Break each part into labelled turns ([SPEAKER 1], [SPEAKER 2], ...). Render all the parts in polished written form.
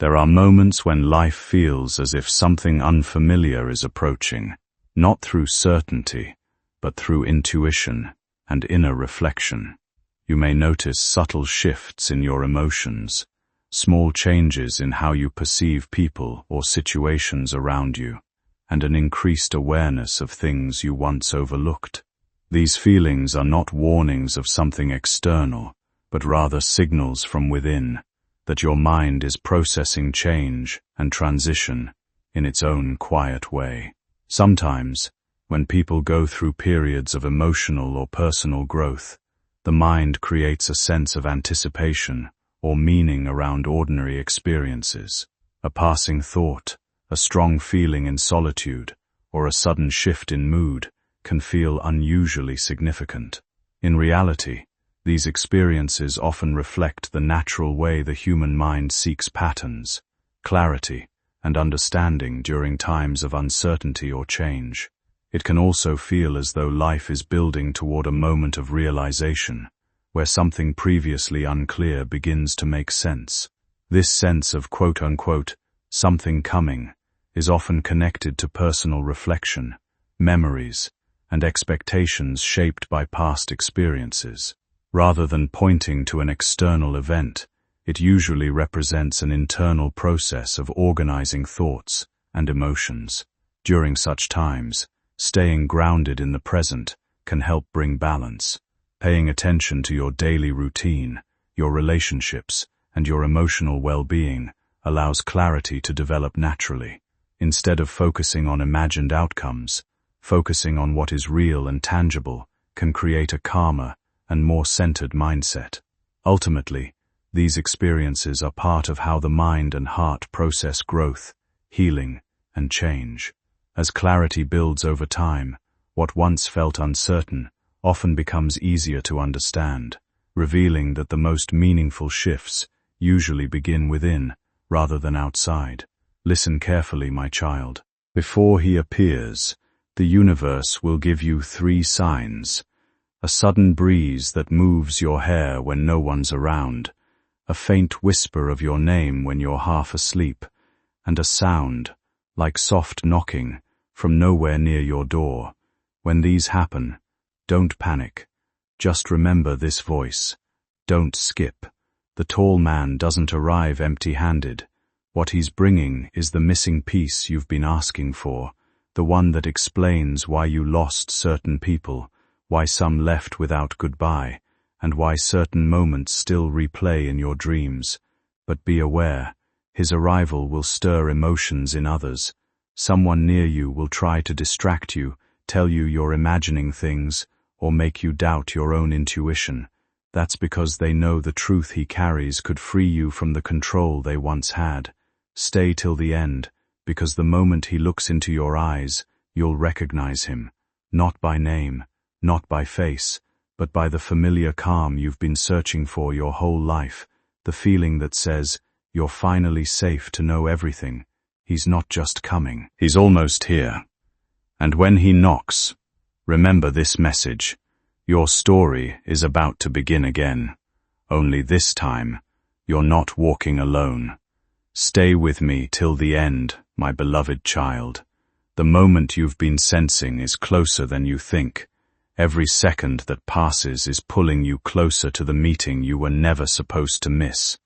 [SPEAKER 1] There are moments when life feels as if something unfamiliar is approaching, not through certainty, but through intuition and inner reflection. You may notice subtle shifts in your emotions, small changes in how you perceive people or situations around you, and an increased awareness of things you once overlooked. These feelings are not warnings of something external, but rather signals from within, that your mind is processing change and transition in its own quiet way. Sometimes, when people go through periods of emotional or personal growth, the mind creates a sense of anticipation or meaning around ordinary experiences. A passing thought, a strong feeling in solitude, or a sudden shift in mood can feel unusually significant. In reality, these experiences often reflect the natural way the human mind seeks patterns, clarity, and understanding during times of uncertainty or change. It can also feel as though life is building toward a moment of realization, where something previously unclear begins to make sense. This sense of quote-unquote, something coming, is often connected to personal reflection, memories, and expectations shaped by past experiences. Rather than pointing to an external event, it usually represents an internal process of organizing thoughts and emotions. During such times, staying grounded in the present can help bring balance. Paying attention to your daily routine, your relationships, and your emotional well-being allows clarity to develop naturally. Instead of focusing on imagined outcomes, focusing on what is real and tangible can create a calmer and more centered mindset. Ultimately, these experiences are part of how the mind and heart process growth, healing, and change. As clarity builds over time, what once felt uncertain often becomes easier to understand, revealing that the most meaningful shifts usually begin within rather than outside. Listen carefully, my child. Before he appears, the universe will give you 3 signs: a sudden breeze that moves your hair when no one's around, a faint whisper of your name when you're half asleep, and a sound, like soft knocking, from nowhere near your door. When these happen, don't panic. Just remember this voice. Don't skip. The tall man doesn't arrive empty-handed. What he's bringing is the missing piece you've been asking for, the one that explains why you lost certain people, why some left without goodbye, and why certain moments still replay in your dreams. But be aware, his arrival will stir emotions in others. Someone near you will try to distract you, tell you you're imagining things, or make you doubt your own intuition. That's because they know the truth he carries could free you from the control they once had. Stay till the end, because the moment he looks into your eyes, you'll recognize him, not by name, not by face, but by the familiar calm you've been searching for your whole life, the feeling that says, you're finally safe to know everything. He's not just coming, he's almost here. And when he knocks, remember this message: your story is about to begin again. Only this time, you're not walking alone. Stay with me till the end, my beloved child. The moment you've been sensing is closer than you think. Every second that passes is pulling you closer to the meeting you were never supposed to miss.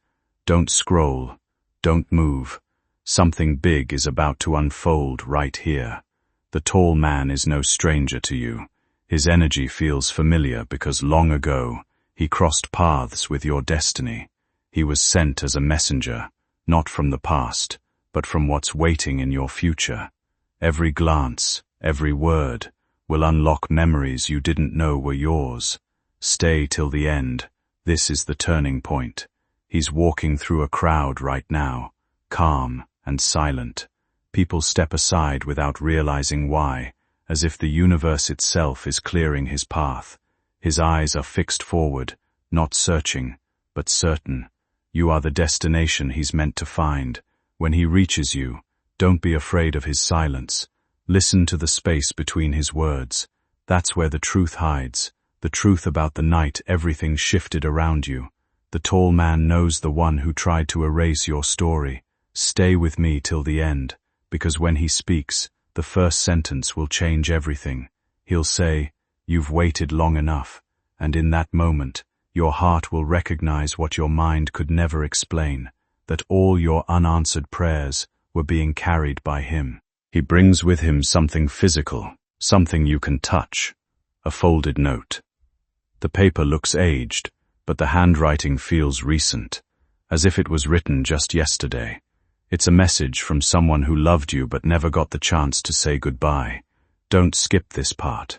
[SPEAKER 1] Don't scroll. Don't move. Something big is about to unfold right here. The tall man is no stranger to you. His energy feels familiar because long ago, he crossed paths with your destiny. He was sent as a messenger, not from the past, but from what's waiting in your future. Every glance, every word, will unlock memories you didn't know were yours. Stay till the end. This is the turning point. He's walking through a crowd right now, calm and silent. People step aside without realizing why, as if the universe itself is clearing his path. His eyes are fixed forward, not searching, but certain. You are the destination he's meant to find. When he reaches you, don't be afraid of his silence. Listen to the space between his words. That's where the truth hides, the truth about the night everything shifted around you. The tall man knows the one who tried to erase your story, Stay with me till the end, because when he speaks, the first sentence will change everything. He'll say, "You've waited long enough," and in that moment, your heart will recognize what your mind could never explain, that all your unanswered prayers were being carried by him. He brings with him something physical, something you can touch, a folded note. The paper looks aged, but the handwriting feels recent, as if it was written just yesterday. It's a message from someone who loved you but never got the chance to say goodbye. Don't skip this part,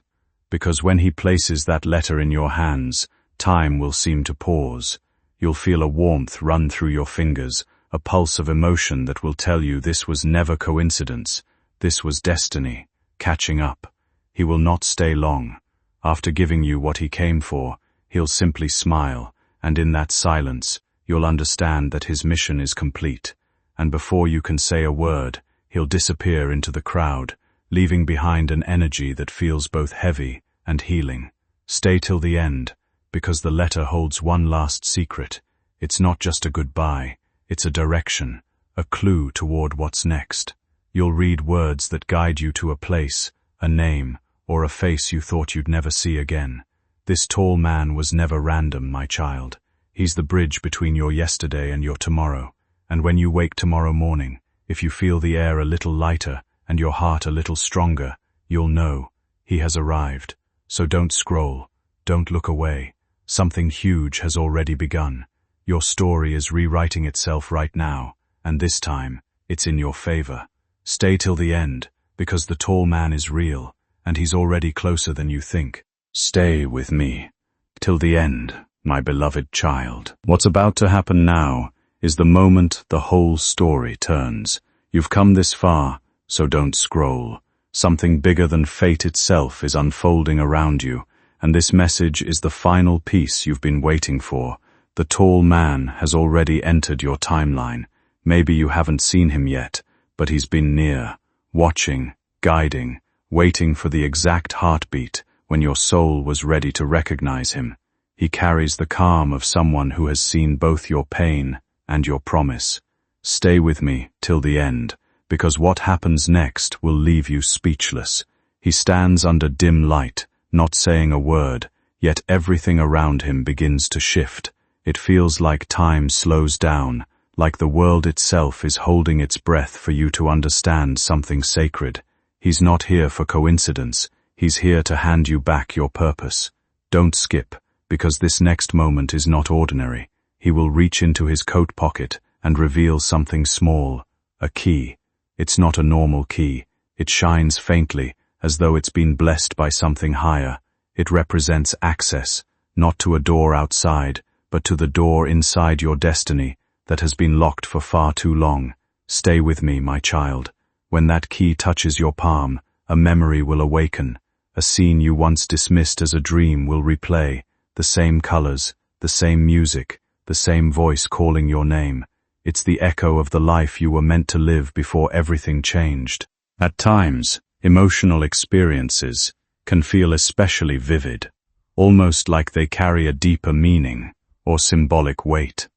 [SPEAKER 1] because when he places that letter in your hands, time will seem to pause. You'll feel a warmth run through your fingers, a pulse of emotion that will tell you this was never coincidence, this was destiny, catching up. He will not stay long. After giving you what he came for, he'll simply smile, and in that silence, you'll understand that his mission is complete. And before you can say a word, he'll disappear into the crowd, leaving behind an energy that feels both heavy and healing. Stay till the end, because the letter holds one last secret. It's not just a goodbye, it's a direction, a clue toward what's next. You'll read words that guide you to a place, a name, or a face you thought you'd never see again. This tall man was never random, my child. He's the bridge between your yesterday and your tomorrow. And when you wake tomorrow morning, if you feel the air a little lighter and your heart a little stronger, you'll know he has arrived. So don't scroll, don't look away. Something huge has already begun. Your story is rewriting itself right now, and this time, it's in your favor. Stay till the end, because the tall man is real, and he's already closer than you think. Stay with me till the end, my beloved child. What's about to happen now is the moment the whole story turns. You've come this far, so don't scroll. Something bigger than fate itself is unfolding around you, and this message is the final piece you've been waiting for. The tall man has already entered your timeline. Maybe you haven't seen him yet, but he's been near, watching, guiding, waiting for the exact heartbeat when your soul was ready to recognize him. He carries the calm of someone who has seen both your pain and your promise. Stay with me till the end, because what happens next will leave you speechless. He stands under dim light, not saying a word, yet everything around him begins to shift. It feels like time slows down, like the world itself is holding its breath for you to understand something sacred. He's not here for coincidence, he's here to hand you back your purpose. Don't skip, because this next moment is not ordinary. He will reach into his coat pocket and reveal something small, a key. It's not a normal key. It shines faintly, as though it's been blessed by something higher. It represents access, not to a door outside, but to the door inside your destiny that has been locked for far too long. Stay with me, my child. When that key touches your palm, a memory will awaken. A scene you once dismissed as a dream will replay. The same colors, the same music, the same voice calling your name. It's the echo of the life you were meant to live before everything changed. At times, emotional experiences can feel especially vivid, almost like they carry a deeper meaning or symbolic weight.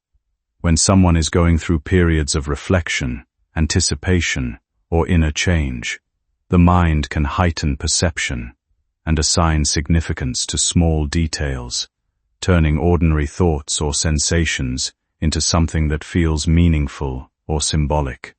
[SPEAKER 1] When someone is going through periods of reflection, anticipation, or inner change, the mind can heighten perception and assign significance to small details, turning ordinary thoughts or sensations into something that feels meaningful or symbolic.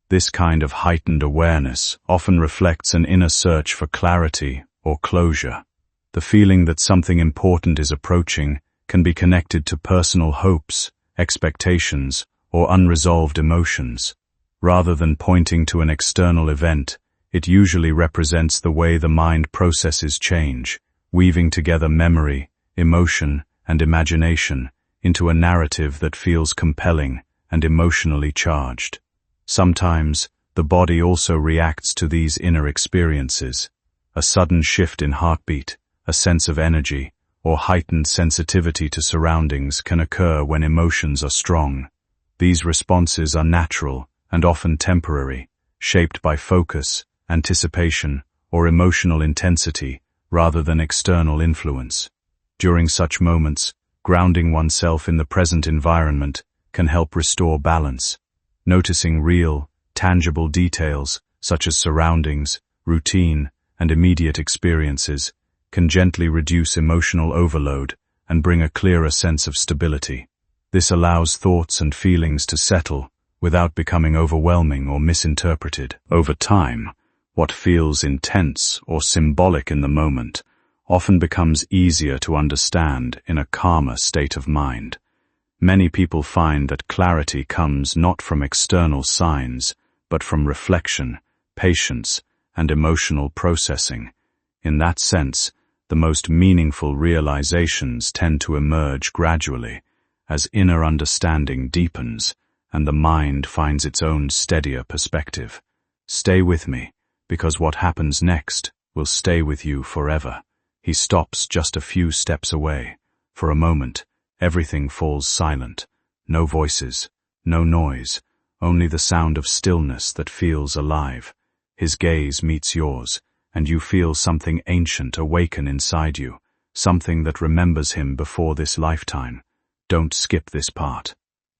[SPEAKER 1] This kind of heightened awareness often reflects an inner search for clarity or closure. The feeling that something important is approaching can be connected to personal hopes, expectations, or unresolved emotions. Rather than pointing to an external event, it usually represents the way the mind processes change, weaving together memory, emotion, and imagination into a narrative that feels compelling and emotionally charged. Sometimes, the body also reacts to these inner experiences. A sudden shift in heartbeat, a sense of energy, or heightened sensitivity to surroundings can occur when emotions are strong. These responses are natural and often temporary, shaped by focus, anticipation, or emotional intensity rather than external influence. During such moments, grounding oneself in the present environment can help restore balance. Noticing real, tangible details, such as surroundings, routine, and immediate experiences, can gently reduce emotional overload and bring a clearer sense of stability. This allows thoughts and feelings to settle without becoming overwhelming or misinterpreted. Over time, what feels intense or symbolic in the moment often becomes easier to understand in a calmer state of mind. Many people find that clarity comes not from external signs, but from reflection, patience, and emotional processing. In that sense, the most meaningful realizations tend to emerge gradually, as inner understanding deepens and the mind finds its own steadier perspective. Stay with me, because what happens next will stay with you forever. He stops just a few steps away. For a moment, everything falls silent. No voices, no noise, only the sound of stillness that feels alive. His gaze meets yours, and you feel something ancient awaken inside you, something that remembers him before this lifetime. Don't skip this part,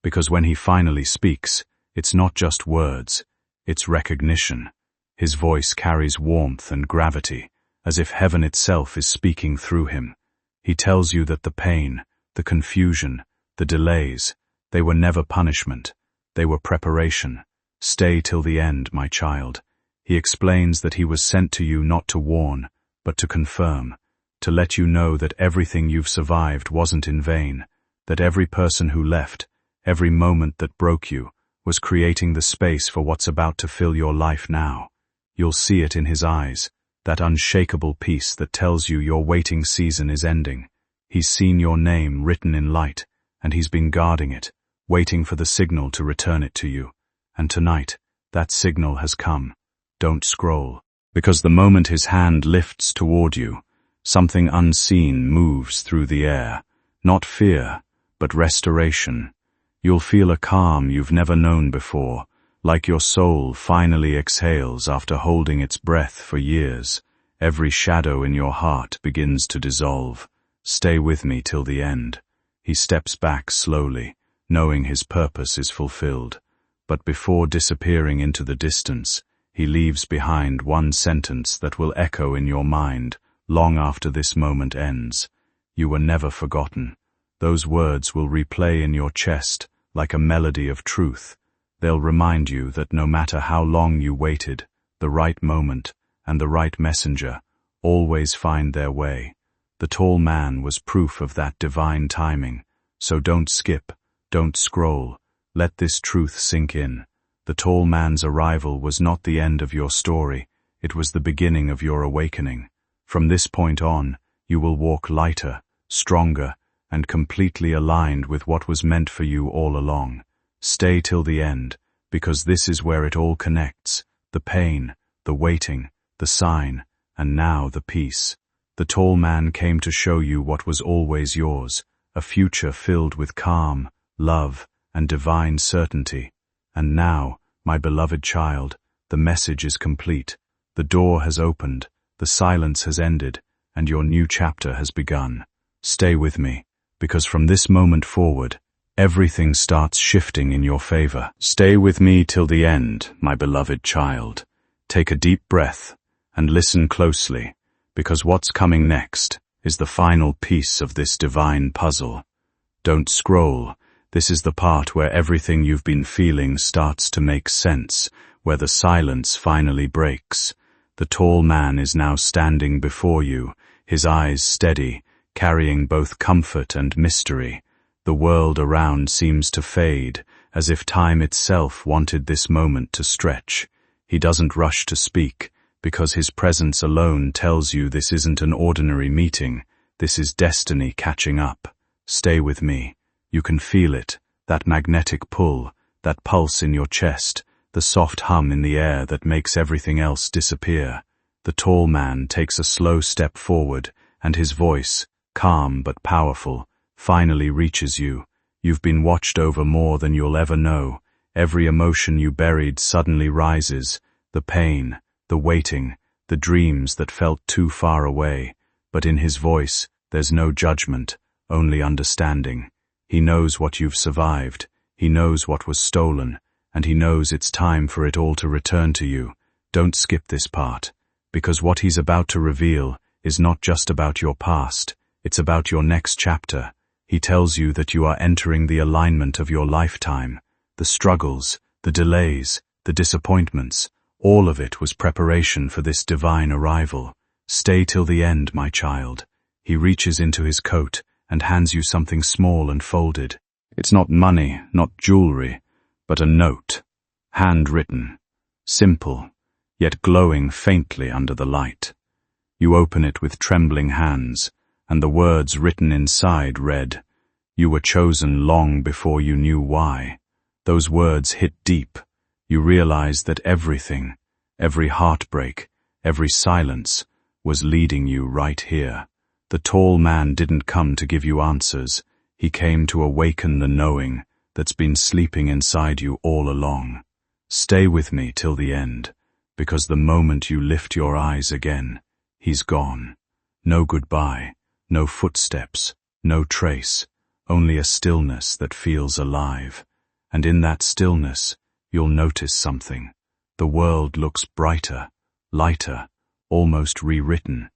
[SPEAKER 1] because when he finally speaks, it's not just words, it's recognition. His voice carries warmth and gravity, as if heaven itself is speaking through him. He tells you that the pain, the confusion, the delays, they were never punishment, they were preparation. Stay till the end, my child. He explains that he was sent to you not to warn, but to confirm, to let you know that everything you've survived wasn't in vain, that every person who left, every moment that broke you, was creating the space for what's about to fill your life now. You'll see it in his eyes, that unshakable peace that tells you your waiting season is ending. He's seen your name written in light, and he's been guarding it, waiting for the signal to return it to you. And tonight, that signal has come. Don't scroll, because the moment his hand lifts toward you, something unseen moves through the air. Not fear, but restoration. You'll feel a calm you've never known before, like your soul finally exhales after holding its breath for years. Every shadow in your heart begins to dissolve. Stay with me till the end. He steps back slowly, knowing his purpose is fulfilled. But before disappearing into the distance, he leaves behind one sentence that will echo in your mind long after this moment ends. You were never forgotten. Those words will replay in your chest like a melody of truth. They'll remind you that no matter how long you waited, the right moment and the right messenger always find their way. The tall man was proof of that divine timing. So don't skip, don't scroll. Let this truth sink in. The tall man's arrival was not the end of your story. It was the beginning of your awakening. From this point on, you will walk lighter, stronger, and completely aligned with what was meant for you all along. Stay till the end, because this is where it all connects. The pain, the waiting, the sign, and now the peace. The tall man came to show you what was always yours, a future filled with calm, love, and divine certainty. And now, my beloved child, the message is complete. The door has opened, the silence has ended, and your new chapter has begun. Stay with me, because from this moment forward, everything starts shifting in your favor. Stay with me till the end, my beloved child. Take a deep breath and listen closely, because what's coming next is the final piece of this divine puzzle. Don't scroll. This is the part where everything you've been feeling starts to make sense, where the silence finally breaks. The tall man is now standing before you, his eyes steady, carrying both comfort and mystery. The world around seems to fade, as if time itself wanted this moment to stretch. He doesn't rush to speak, because his presence alone tells you this isn't an ordinary meeting. This is destiny catching up. Stay with me. You can feel it, that magnetic pull, that pulse in your chest, the soft hum in the air that makes everything else disappear. The tall man takes a slow step forward, and his voice, calm but powerful, finally reaches you. You've been watched over more than you'll ever know. Every emotion you buried suddenly rises, the pain, the waiting, the dreams that felt too far away. But in his voice, there's no judgment, only understanding. He knows what you've survived, he knows what was stolen, and he knows it's time for it all to return to you. Don't skip this part, because what he's about to reveal is not just about your past, it's about your next chapter. He tells you that you are entering the alignment of your lifetime. The struggles, the delays, the disappointments, all of it was preparation for this divine arrival. Stay till the end, my child. He reaches into his coat and hands you something small and folded. It's not money, not jewelry, but a note, handwritten, simple, yet glowing faintly under the light. You open it with trembling hands, and the words written inside read, "You were chosen long before you knew why." Those words hit deep. You realize that everything, every heartbreak, every silence, was leading you right here. The tall man didn't come to give you answers. He came to awaken the knowing that's been sleeping inside you all along. Stay with me till the end, because the moment you lift your eyes again, he's gone. No goodbye, no footsteps, no trace, only a stillness that feels alive. And in that stillness, you'll notice something. The world looks brighter, lighter, almost rewritten.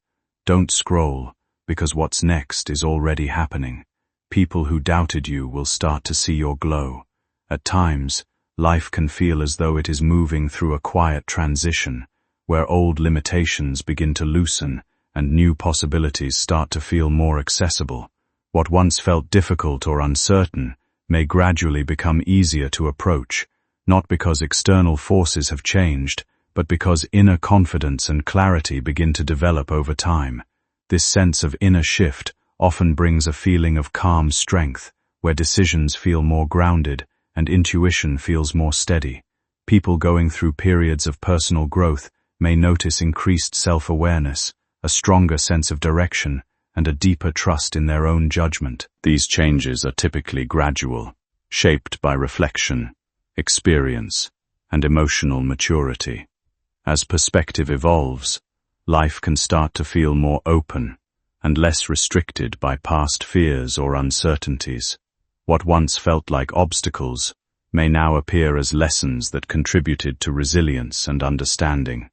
[SPEAKER 1] Don't scroll, because what's next is already happening. People who doubted you will start to see your glow. At times, life can feel as though it is moving through a quiet transition, where old limitations begin to loosen and new possibilities start to feel more accessible. What once felt difficult or uncertain may gradually become easier to approach, not because external forces have changed, but because inner confidence and clarity begin to develop over time. This sense of inner shift often brings a feeling of calm strength, where decisions feel more grounded and intuition feels more steady. People going through periods of personal growth may notice increased self-awareness, a stronger sense of direction, and a deeper trust in their own judgment. These changes are typically gradual, shaped by reflection, experience, and emotional maturity. As perspective evolves, life can start to feel more open and less restricted by past fears or uncertainties. What once felt like obstacles may now appear as lessons that contributed to resilience and understanding.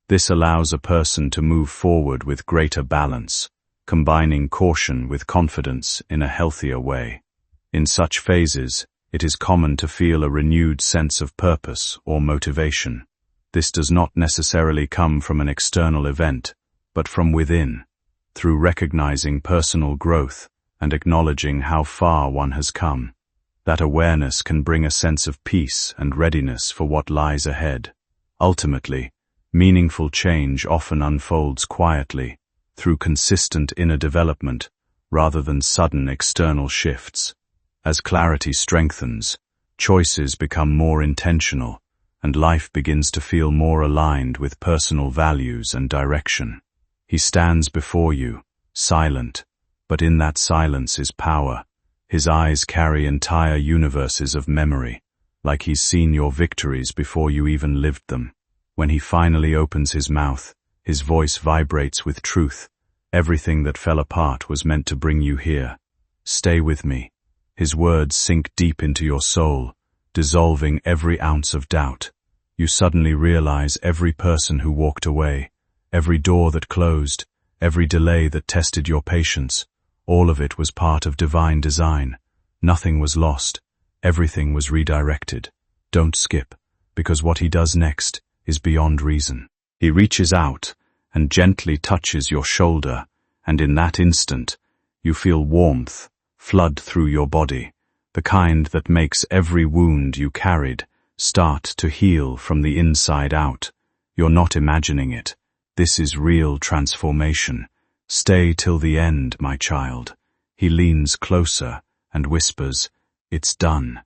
[SPEAKER 1] This allows a person to move forward with greater balance, combining caution with confidence in a healthier way. In such phases, it is common to feel a renewed sense of purpose or motivation. This does not necessarily come from an external event, but from within, through recognizing personal growth and acknowledging how far one has come. That awareness can bring a sense of peace and readiness for what lies ahead. Ultimately, meaningful change often unfolds quietly, through consistent inner development, rather than sudden external shifts. As clarity strengthens, choices become more intentional, and life begins to feel more aligned with personal values and direction. He stands before you, silent, but in that silence is power. His eyes carry entire universes of memory, like he's seen your victories before you even lived them. When he finally opens his mouth, his voice vibrates with truth. Everything that fell apart was meant to bring you here. Stay with me. His words sink deep into your soul, dissolving every ounce of doubt. You suddenly realize every person who walked away, every door that closed, every delay that tested your patience, all of it was part of divine design. Nothing was lost. Everything was redirected. Don't skip, because what he does next is beyond reason. He reaches out and gently touches your shoulder, and in that instant, you feel warmth flood through your body, the kind that makes every wound you carried start to heal from the inside out. You're not imagining it. This is real transformation. Stay till the end, my child. He leans closer and whispers, "It's done."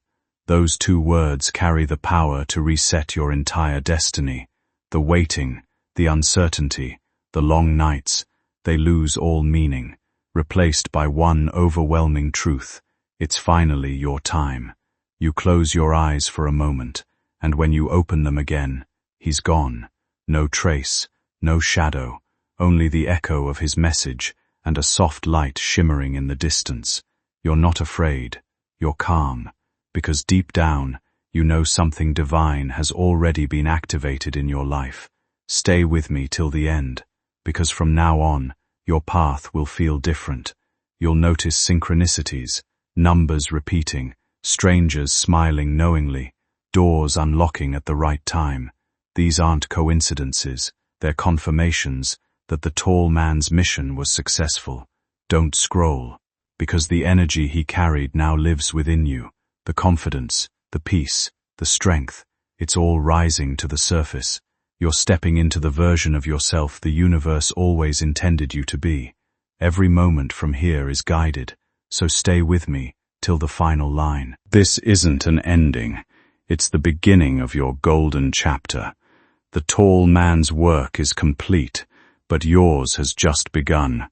[SPEAKER 1] Those two words carry the power to reset your entire destiny. The waiting, the uncertainty, the long nights, they lose all meaning, replaced by one overwhelming truth. It's finally your time. You close your eyes for a moment, and when you open them again, he's gone. No trace, no shadow, only the echo of his message and a soft light shimmering in the distance. You're not afraid. You're calm, because deep down, you know something divine has already been activated in your life. Stay with me till the end, because from now on, your path will feel different. You'll notice synchronicities, numbers repeating, strangers smiling knowingly, doors unlocking at the right time. These aren't coincidences, they're confirmations that the tall man's mission was successful. Don't scroll, because the energy he carried now lives within you. The confidence, the peace, the strength, it's all rising to the surface. You're stepping into the version of yourself the universe always intended you to be. Every moment from here is guided, so stay with me till the final line. This isn't an ending, it's the beginning of your golden chapter. The tall man's work is complete, but yours has just begun.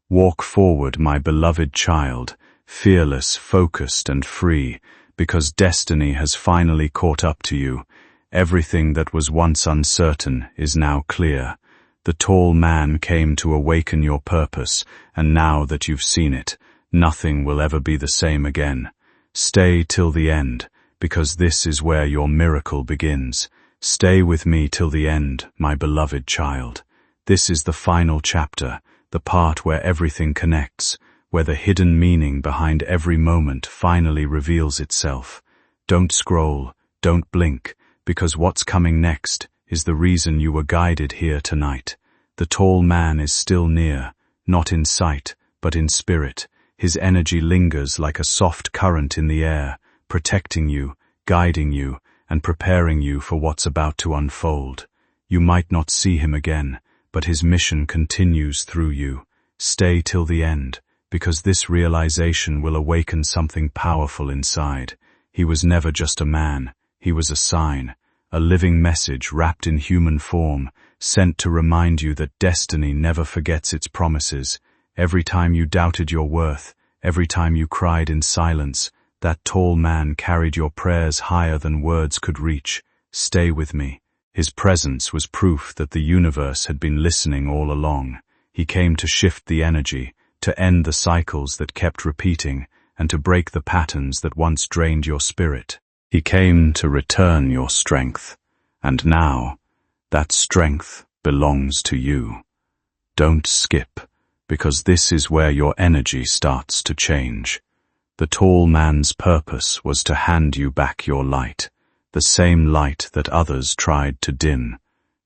[SPEAKER 1] Walk forward, my beloved child, fearless, focused, and free, because destiny has finally caught up to you. Everything that was once uncertain is now clear. The tall man came to awaken your purpose, and now that you've seen it, nothing will ever be the same again. Stay till the end, because this is where your miracle begins. Stay with me till the end, my beloved child. This is the final chapter, the part where everything connects, where the hidden meaning behind every moment finally reveals itself. Don't scroll, don't blink, because what's coming next is the reason you were guided here tonight. The tall man is still near, not in sight, but in spirit. His energy lingers like a soft current in the air, protecting you, guiding you, and preparing you for what's about to unfold. You might not see him again, but his mission continues through you. Stay till the end, because this realization will awaken something powerful inside. He was never just a man, he was a sign, a living message wrapped in human form, sent to remind you that destiny never forgets its promises. Every time you doubted your worth, every time you cried in silence, that tall man carried your prayers higher than words could reach. Stay with me. His presence was proof that the universe had been listening all along. He came to shift the energy, to end the cycles that kept repeating, and to break the patterns that once drained your spirit. He came to return your strength, and now, that strength belongs to you. Don't skip, because this is where your energy starts to change. The tall man's purpose was to hand you back your light, the same light that others tried to dim.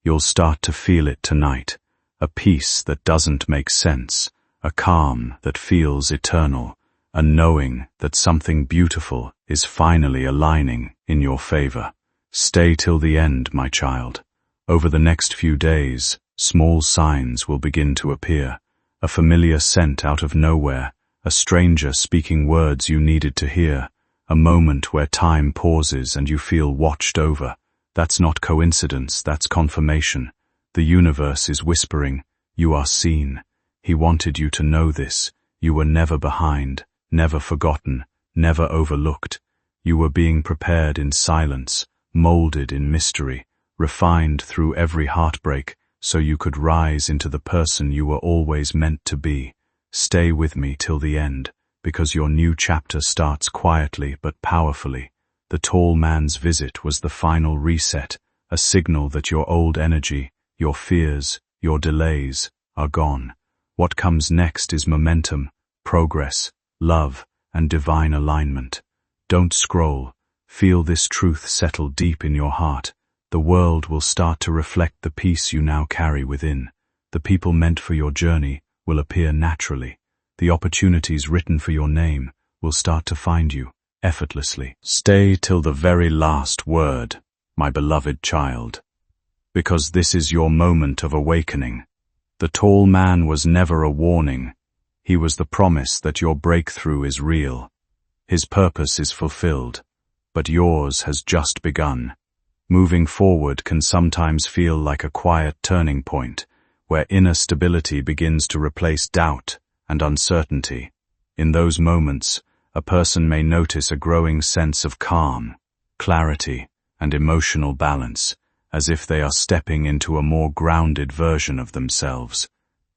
[SPEAKER 1] You'll start to feel it tonight, a peace that doesn't make sense, a calm that feels eternal, a knowing that something beautiful is finally aligning in your favor. Stay till the end, my child. Over the next few days, small signs will begin to appear. A familiar scent out of nowhere, a stranger speaking words you needed to hear, a moment where time pauses and you feel watched over. That's not coincidence, that's confirmation. The universe is whispering, you are seen. He wanted you to know this. You were never behind, never forgotten, never overlooked. You were being prepared in silence, molded in mystery, refined through every heartbreak, so you could rise into the person you were always meant to be. Stay with me till the end, because your new chapter starts quietly but powerfully. The tall man's visit was the final reset, a signal that your old energy, your fears, your delays, are gone. What comes next is momentum, progress, love, and divine alignment. Don't scroll. Feel this truth settle deep in your heart. The world will start to reflect the peace you now carry within. The people meant for your journey will appear naturally. The opportunities written for your name will start to find you effortlessly. Stay till the very last word, my beloved child, because this is your moment of awakening. The tall man was never a warning. He was the promise that your breakthrough is real. His purpose is fulfilled, but yours has just begun. Moving forward can sometimes feel like a quiet turning point, where inner stability begins to replace doubt and uncertainty. In those moments, a person may notice a growing sense of calm, clarity, and emotional balance, as if they are stepping into a more grounded version of themselves.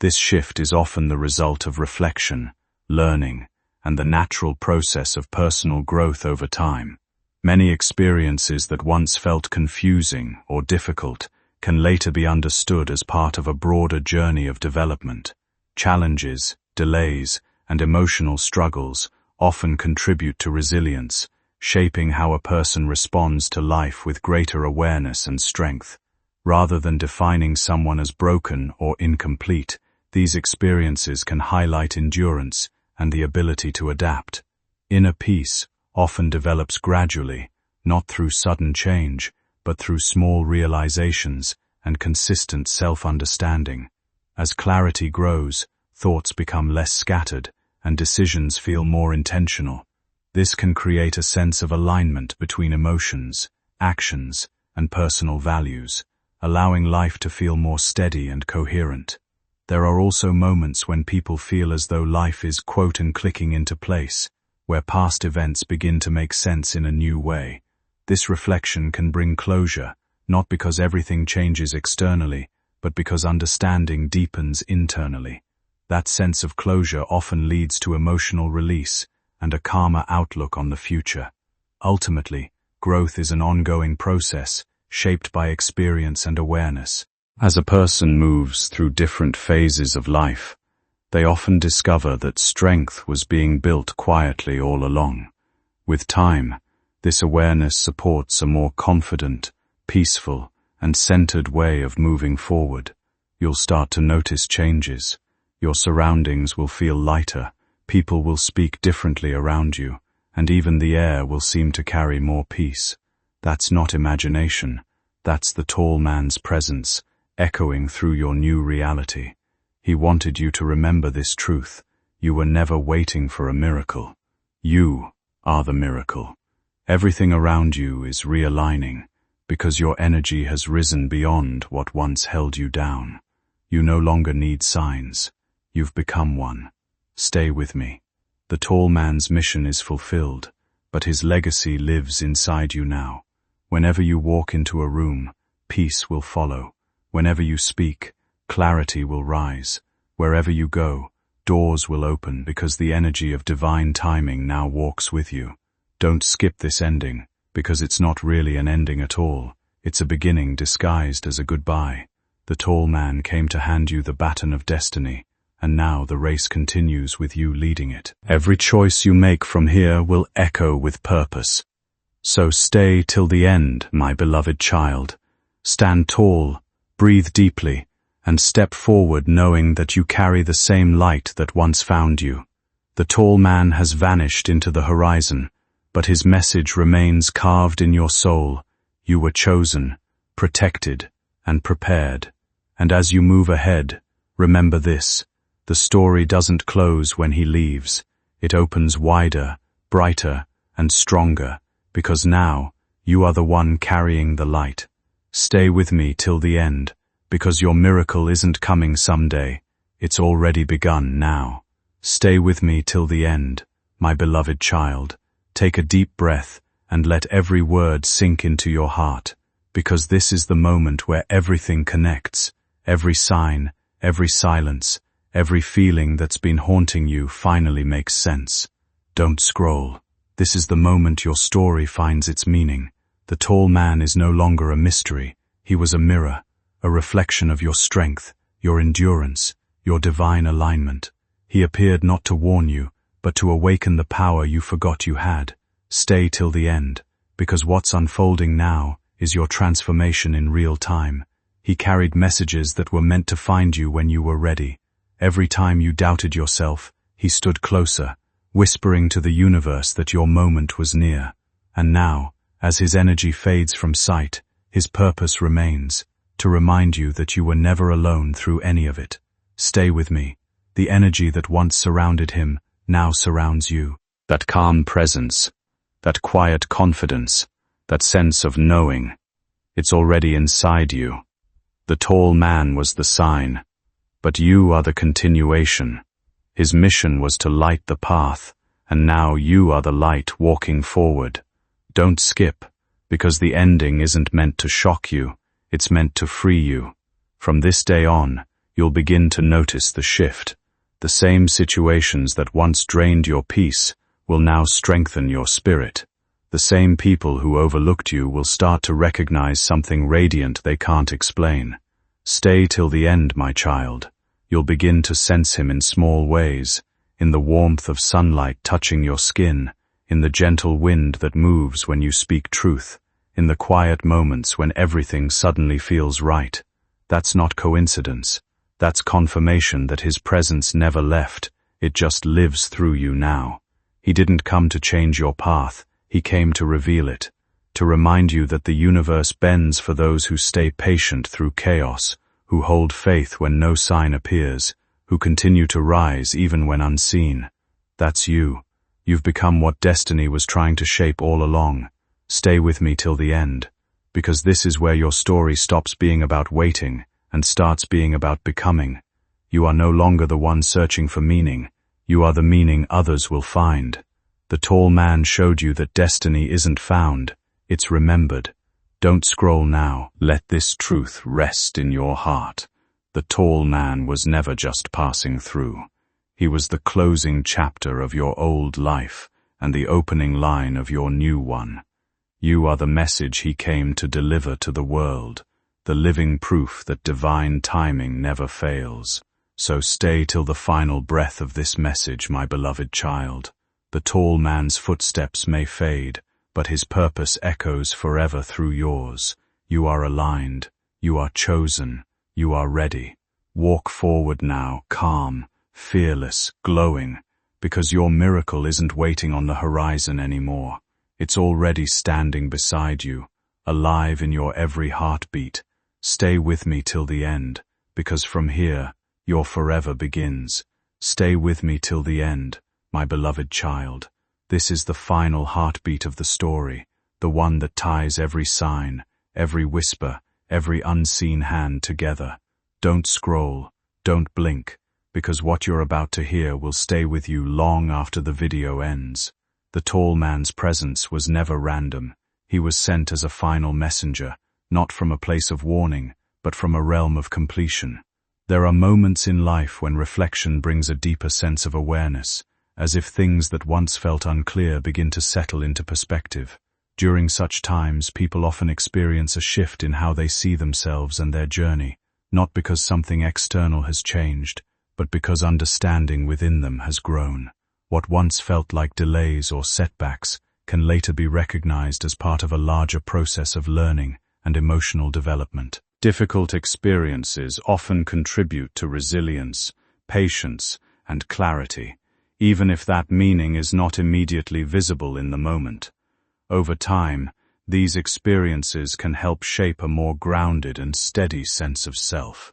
[SPEAKER 1] This shift is often the result of reflection, learning, and the natural process of personal growth over time. Many experiences that once felt confusing or difficult can later be understood as part of a broader journey of development. Challenges, delays, and emotional struggles often contribute to resilience, shaping how a person responds to life with greater awareness and strength. Rather than defining someone as broken or incomplete, these experiences can highlight endurance and the ability to adapt. Inner peace often develops gradually, not through sudden change, but through small realizations and consistent self-understanding. As clarity grows, thoughts become less scattered and decisions feel more intentional. This can create a sense of alignment between emotions, actions, and personal values, allowing life to feel more steady and coherent. There are also moments when people feel as though life is clicking into place, where past events begin to make sense in a new way. This reflection can bring closure, not because everything changes externally, but because understanding deepens internally. That sense of closure often leads to emotional release and a calmer outlook on the future. Ultimately, growth is an ongoing process, shaped by experience and awareness. As a person moves through different phases of life, they often discover that strength was being built quietly all along. With time, this awareness supports a more confident, peaceful, and centered way of moving forward. You'll start to notice changes. Your surroundings will feel lighter, people will speak differently around you, and even the air will seem to carry more peace. That's not imagination. That's the tall man's presence, echoing through your new reality. He wanted you to remember this truth. You were never waiting for a miracle. You are the miracle. Everything around you is realigning, because your energy has risen beyond what once held you down. You no longer need signs. You've become one. Stay with me. The tall man's mission is fulfilled, but his legacy lives inside you now. Whenever you walk into a room, peace will follow. Whenever you speak, clarity will rise. Wherever you go, doors will open because the energy of divine timing now walks with you. Don't skip this ending, because it's not really an ending at all. It's a beginning disguised as a goodbye. The tall man came to hand you the baton of destiny, and now the race continues with you leading it. Every choice you make from here will echo with purpose. So stay till the end, my beloved child. Stand tall, breathe deeply, and step forward knowing that you carry the same light that once found you. The tall man has vanished into the horizon, but his message remains carved in your soul. You were chosen, protected, and prepared. And as you move ahead, remember this: the story doesn't close when he leaves. It opens wider, brighter, and stronger, because now you are the one carrying the light. Stay with me till the end, because your miracle isn't coming someday. It's already begun now. Stay with me till the end, my beloved child. Take a deep breath and let every word sink into your heart, because this is the moment where everything connects. Every sign, every silence, every feeling that's been haunting you finally makes sense. Don't scroll. This is the moment your story finds its meaning. The tall man is no longer a mystery. He was a mirror, a reflection of your strength, your endurance, your divine alignment. He appeared not to warn you, but to awaken the power you forgot you had. Stay till the end, because what's unfolding now is your transformation in real time. He carried messages that were meant to find you when you were ready. Every time you doubted yourself, he stood closer, whispering to the universe that your moment was near. And now, as his energy fades from sight, his purpose remains, to remind you that you were never alone through any of it. Stay with me. The energy that once surrounded him now surrounds you. That calm presence, that quiet confidence, that sense of knowing. It's already inside you. The tall man was the sign, but you are the continuation. His mission was to light the path, and now you are the light walking forward. Don't skip, because the ending isn't meant to shock you, it's meant to free you. From this day on, you'll begin to notice the shift. The same situations that once drained your peace will now strengthen your spirit. The same people who overlooked you will start to recognize something radiant they can't explain. Stay till the end, my child. You'll begin to sense him in small ways, in the warmth of sunlight touching your skin, in the gentle wind that moves when you speak truth, in the quiet moments when everything suddenly feels right. That's not coincidence. That's confirmation that his presence never left. It just lives through you now. He didn't come to change your path. He came to reveal it, to remind you that the universe bends for those who stay patient through chaos, who hold faith when no sign appears, who continue to rise even when unseen. That's you. You've become what destiny was trying to shape all along. Stay with me till the end, because this is where your story stops being about waiting and starts being about becoming. You are no longer the one searching for meaning. You are the meaning others will find. The tall man showed you that destiny isn't found, it's remembered. Don't scroll now. Let this truth rest in your heart. The tall man was never just passing through. He was the closing chapter of your old life and the opening line of your new one. You are the message he came to deliver to the world, the living proof that divine timing never fails. So stay till the final breath of this message, my beloved child. The tall man's footsteps may fade, but his purpose echoes forever through yours. You are aligned, you are chosen, you are ready. Walk forward now, calm, fearless, glowing, because your miracle isn't waiting on the horizon anymore. It's already standing beside you, alive in your every heartbeat. Stay with me till the end, because from here, your forever begins. Stay with me till the end, my beloved child. This is the final heartbeat of the story, the one that ties every sign, every whisper, every unseen hand together. Don't scroll, don't blink, because what you're about to hear will stay with you long after the video ends. The tall man's presence was never random. He was sent as a final messenger, not from a place of warning, but from a realm of completion. There are moments in life when reflection brings a deeper sense of awareness, as if things that once felt unclear begin to settle into perspective. During such times, people often experience a shift in how they see themselves and their journey, not because something external has changed, but because understanding within them has grown. What once felt like delays or setbacks can later be recognized as part of a larger process of learning and emotional development. Difficult experiences often contribute to resilience, patience, and clarity, even if that meaning is not immediately visible in the moment. Over time, these experiences can help shape a more grounded and steady sense of self.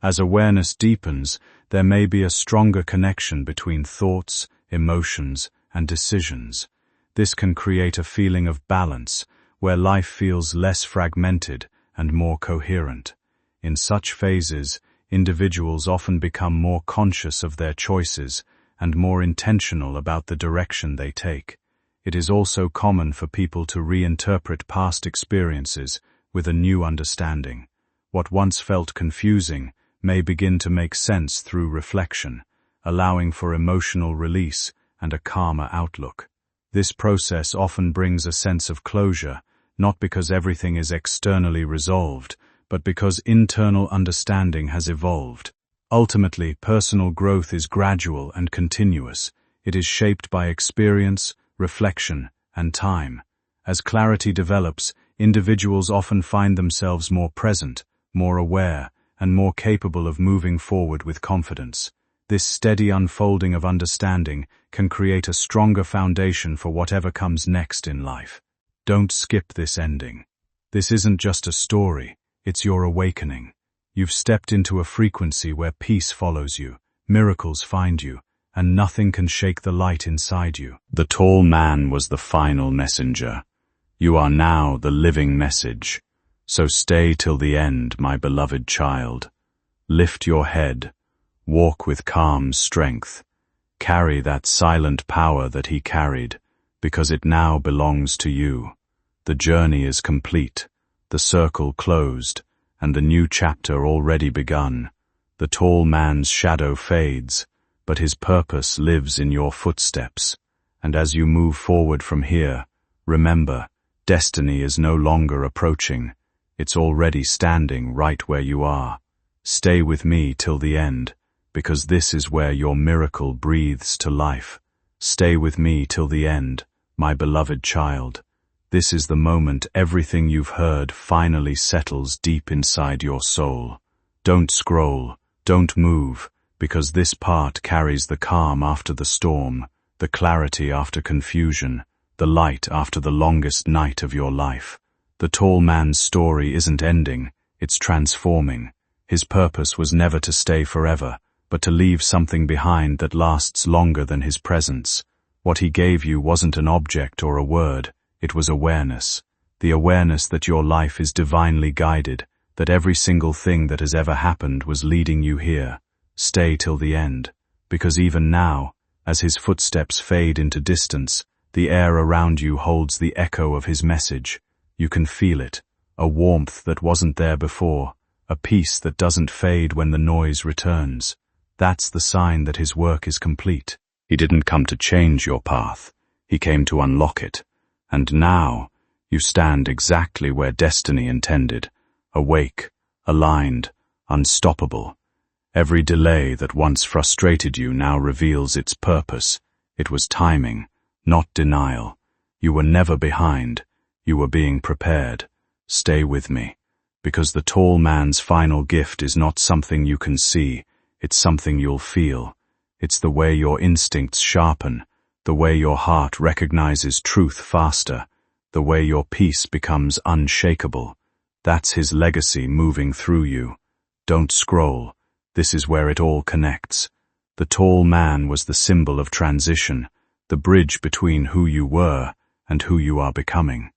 [SPEAKER 1] As awareness deepens, there may be a stronger connection between thoughts, emotions, and decisions. This can create a feeling of balance, where life feels less fragmented and more coherent. In such phases, individuals often become more conscious of their choices and more intentional about the direction they take. It is also common for people to reinterpret past experiences with a new understanding. What once felt confusing may begin to make sense through reflection, allowing for emotional release and a calmer outlook. This process often brings a sense of closure, not because everything is externally resolved, but because internal understanding has evolved. Ultimately, personal growth is gradual and continuous. It is shaped by experience, reflection, and time. As clarity develops, individuals often find themselves more present, more aware, and more capable of moving forward with confidence. This steady unfolding of understanding can create a stronger foundation for whatever comes next in life. Don't skip this ending. This isn't just a story, it's your awakening. You've stepped into a frequency where peace follows you, miracles find you, and nothing can shake the light inside you. The tall man was the final messenger. You are now the living message. So stay till the end, my beloved child. Lift your head. Walk with calm strength. Carry that silent power that he carried, because it now belongs to you. The journey is complete, the circle closed, and the new chapter already begun. The tall man's shadow fades, but his purpose lives in your footsteps. And as you move forward from here, Remember, destiny is no longer approaching. It's already standing right where you are. Stay with me till the end, because this is where your miracle breathes to life. Stay with me till the end, my beloved child. This is the moment everything you've heard finally settles deep inside your soul. Don't scroll, don't move, because this part carries the calm after the storm, the clarity after confusion, the light after the longest night of your life. The tall man's story isn't ending, it's transforming. His purpose was never to stay forever, but to leave something behind that lasts longer than his presence. What he gave you wasn't an object or a word, it was awareness. The awareness that your life is divinely guided, that every single thing that has ever happened was leading you here. Stay till the end, because even now, as his footsteps fade into distance, the air around you holds the echo of his message. You can feel it, a warmth that wasn't there before, a peace that doesn't fade when the noise returns. That's the sign that his work is complete. He didn't come to change your path, he came to unlock it. And now, you stand exactly where destiny intended, awake, aligned, unstoppable. Every delay that once frustrated you now reveals its purpose. It was timing, not denial. You were never behind, you were being prepared. Stay with me, because the tall man's final gift is not something you can see, it's something you'll feel. It's the way your instincts sharpen, the way your heart recognizes truth faster, the way your peace becomes unshakable. That's his legacy moving through you. Don't scroll. This is where it all connects. The tall man was the symbol of transition, the bridge between who you were and who you are becoming.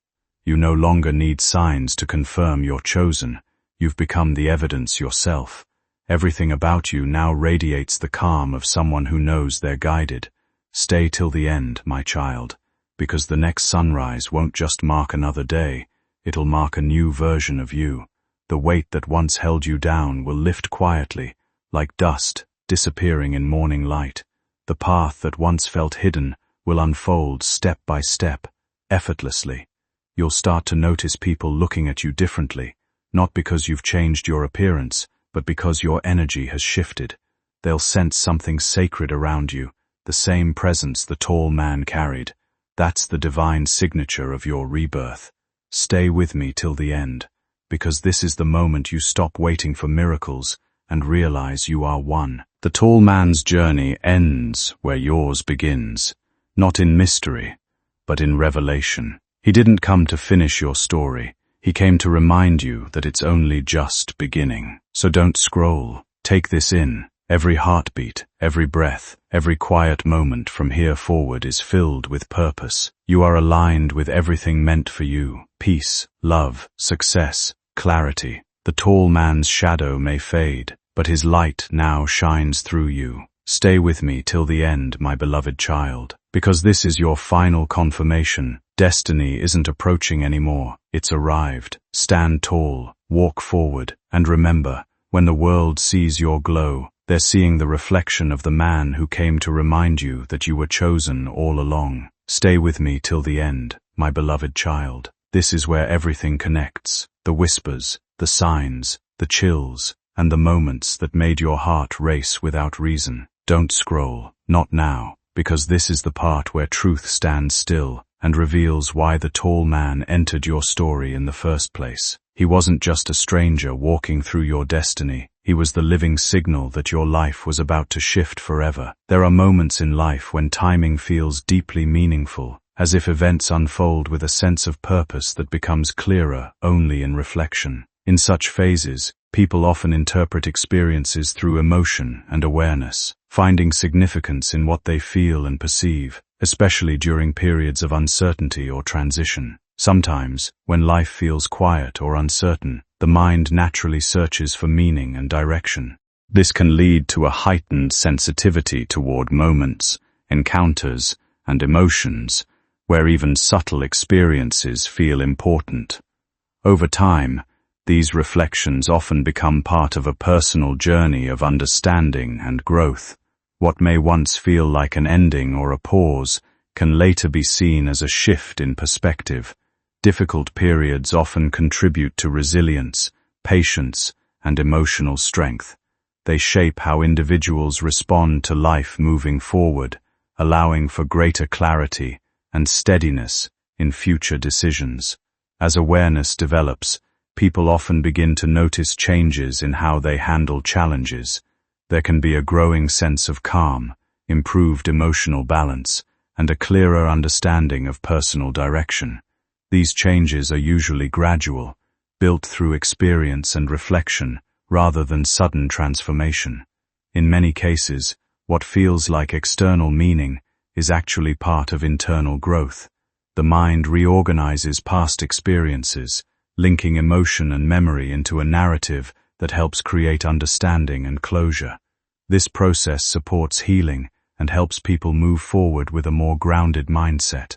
[SPEAKER 1] You no longer need signs to confirm you're chosen. You've become the evidence yourself. Everything about you now radiates the calm of someone who knows they're guided. Stay till the end, my child, because the next sunrise won't just mark another day, it'll mark a new version of you. The weight that once held you down will lift quietly, like dust disappearing in morning light. The path that once felt hidden will unfold step by step, effortlessly. You'll start to notice people looking at you differently, not because you've changed your appearance, but because your energy has shifted. They'll sense something sacred around you, the same presence the tall man carried. That's the divine signature of your rebirth. Stay with me till the end, because this is the moment you stop waiting for miracles and realize you are one. The tall man's journey ends where yours begins, not in mystery, but in revelation. He didn't come to finish your story. He came to remind you that it's only just beginning. So don't scroll. Take this in. Every heartbeat, every breath, every quiet moment from here forward is filled with purpose. You are aligned with everything meant for you. Peace, love, success, clarity. The tall man's shadow may fade, but his light now shines through you. Stay with me till the end, my beloved child, because this is your final confirmation. Destiny isn't approaching anymore, it's arrived. Stand tall, walk forward, and remember, when the world sees your glow, they're seeing the reflection of the man who came to remind you that you were chosen all along. Stay with me till the end, my beloved child. This is where everything connects. The whispers, the signs, the chills, and the moments that made your heart race without reason. Don't scroll, not now, because this is the part where truth stands still and reveals why the tall man entered your story in the first place. He wasn't just a stranger walking through your destiny. He was the living signal that your life was about to shift forever. There are moments in life when timing feels deeply meaningful, as if events unfold with a sense of purpose that becomes clearer only in reflection. In such phases, people often interpret experiences through emotion and awareness, finding significance in what they feel and perceive, especially during periods of uncertainty or transition. Sometimes, when life feels quiet or uncertain, the mind naturally searches for meaning and direction. This can lead to a heightened sensitivity toward moments, encounters, and emotions, where even subtle experiences feel important. Over time, these reflections often become part of a personal journey of understanding and growth. What may once feel like an ending or a pause can later be seen as a shift in perspective. Difficult periods often contribute to resilience, patience, and emotional strength. They shape how individuals respond to life moving forward, allowing for greater clarity and steadiness in future decisions. As awareness develops, people often begin to notice changes in how they handle challenges. There can be a growing sense of calm, improved emotional balance, and a clearer understanding of personal direction. These changes are usually gradual, built through experience and reflection, rather than sudden transformation. In many cases, what feels like external meaning is actually part of internal growth. The mind reorganizes past experiences, linking emotion and memory into a narrative that helps create understanding and closure. This process supports healing and helps people move forward with a more grounded mindset.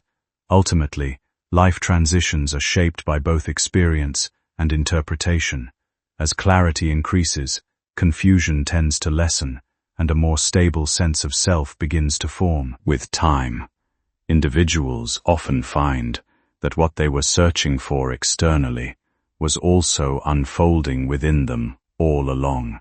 [SPEAKER 1] Ultimately, life transitions are shaped by both experience and interpretation. As clarity increases, confusion tends to lessen, and a more stable sense of self begins to form. With time, individuals often find that what they were searching for externally was also unfolding within them all along.